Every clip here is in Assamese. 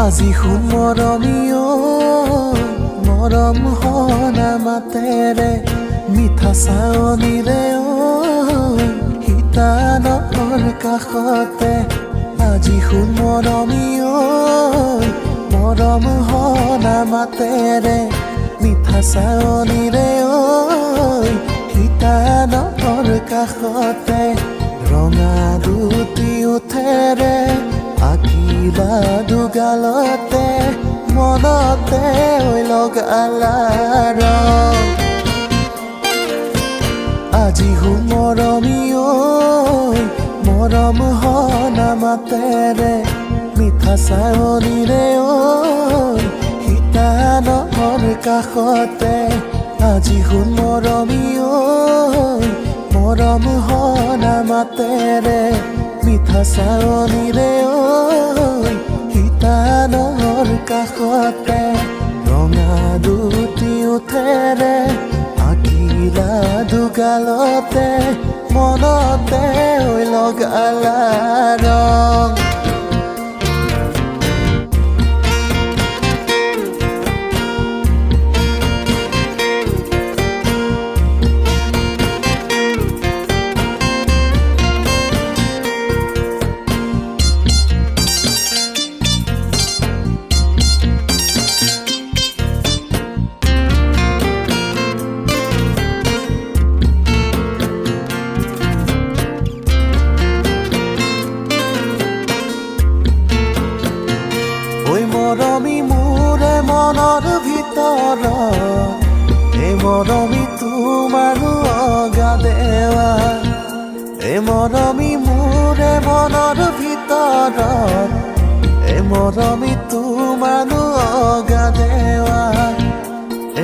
আজি শুন মৰমীও মৰম হনা মাতেৰে মিঠা চাৱনীৰে সীতানৰ কাষতে আজি শুন মৰমীও মৰম হনা মাতেৰে মিঠা চাৱনীৰে সীতানৰ কাষতে ৰঙা দুটি উঠেৰে আঁকিলা দুগালতে মনতে লগালা ৰং আজি শুন মৰমীও মৰম হনা মাতেৰে মিঠা চাৱনীৰে সীতানৰ কাষতে আজি শুন মৰমীও মৰম হনা মাতেৰে মিঠা চাৱনীৰে সীতানৰ কাষতে ৰঙা দুটি উঠেৰে আঁকিলা দুগালতে মনতে লগালা ৰং মৰমী মোৰে মনৰ ভিতৰত এই মৰমী তোমাৰ অগা দেৱা এই মৰমী মোৰে মনৰ ভিতৰত এই মৰমী তোমাৰ অগা দেৱা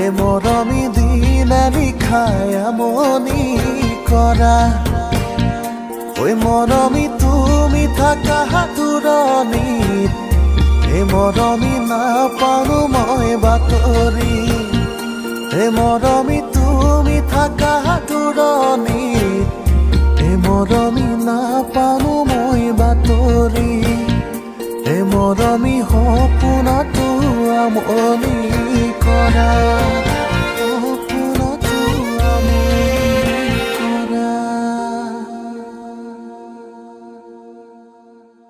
এই মৰমী দিনে নিশাই আমনি কৰা ঐ মৰমী তুমি থাকা দূৰণিত এই মৰমী নাপাওঁ মই বাতৰি এই মৰমী তুমি থাকা দূৰণিত এই মৰমী নাপাওঁ মই বাতৰি এই মৰমী সপোনতো আমনি কৰা